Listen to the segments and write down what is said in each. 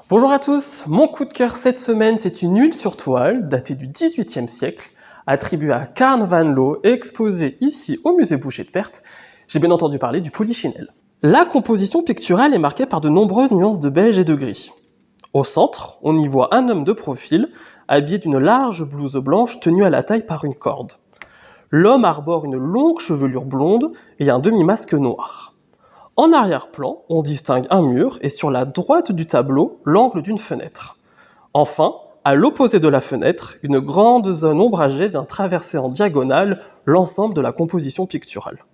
Bonjour à tous, mon coup de cœur cette semaine, c'est une huile sur toile datée du XVIIIe siècle, attribuée à Carl van Loo et exposée ici au musée Boucher de Perthes. J'ai bien entendu parler du polichinelle. La composition picturale est marquée par de nombreuses nuances de beige et de gris. Au centre, on y voit un homme de profil, habillé d'une large blouse blanche tenue à la taille par une corde. L'homme arbore une longue chevelure blonde et un demi-masque noir. En arrière-plan, on distingue un mur et sur la droite du tableau, l'angle d'une fenêtre. Enfin, à l'opposé de la fenêtre, une grande zone ombragée vient traverser en diagonale l'ensemble de la composition picturale.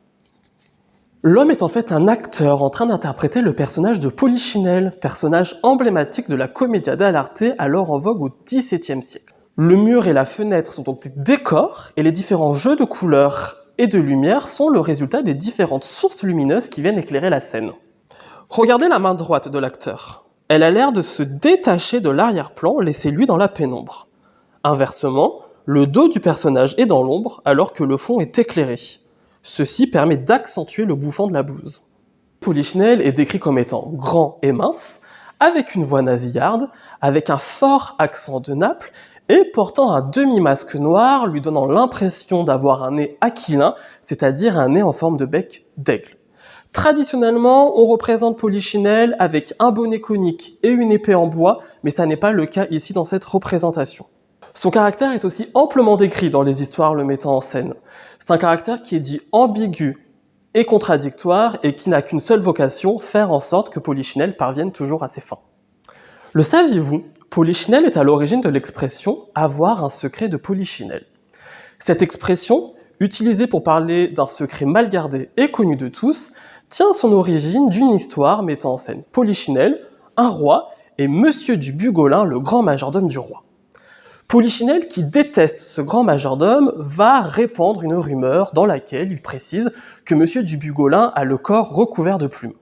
L'homme est en fait un acteur en train d'interpréter le personnage de Polichinelle, personnage emblématique de la commedia dell'arte alors en vogue au XVIIe siècle. Le mur et la fenêtre sont donc des décors et les différents jeux de couleurs et de lumière sont le résultat des différentes sources lumineuses qui viennent éclairer la scène. Regardez la main droite de l'acteur. Elle a l'air de se détacher de l'arrière-plan, laissé lui dans la pénombre. Inversement, le dos du personnage est dans l'ombre alors que le fond est éclairé. Ceci permet d'accentuer le bouffant de la blouse. Polichinelle est décrit comme étant grand et mince, avec une voix nasillarde, avec un fort accent de Naples et portant un demi-masque noir lui donnant l'impression d'avoir un nez aquilin, c'est-à-dire un nez en forme de bec d'aigle. Traditionnellement, on représente Polichinelle avec un bonnet conique et une épée en bois, mais ça n'est pas le cas ici dans cette représentation. Son caractère est aussi amplement décrit dans les histoires le mettant en scène. C'est un caractère qui est dit ambigu et contradictoire et qui n'a qu'une seule vocation, faire en sorte que Polichinelle parvienne toujours à ses fins. Le saviez-vous ? Polichinelle est à l'origine de l'expression « avoir un secret de Polichinelle ». Cette expression, utilisée pour parler d'un secret mal gardé et connu de tous, tient son origine d'une histoire mettant en scène Polichinelle, un roi, et Monsieur du Bugolin, le grand majordome du roi. Polichinelle, qui déteste ce grand majordome, va répandre une rumeur dans laquelle il précise que Monsieur du Bugolin a le corps recouvert de plumes.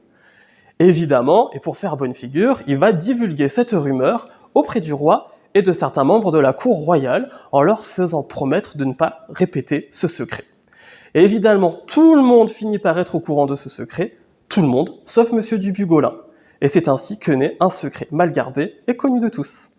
Évidemment, et pour faire bonne figure, il va divulguer cette rumeur auprès du roi et de certains membres de la cour royale en leur faisant promettre de ne pas répéter ce secret. Et évidemment, tout le monde finit par être au courant de ce secret, tout le monde, sauf Monsieur du Bugolin. Et c'est ainsi que naît un secret mal gardé et connu de tous.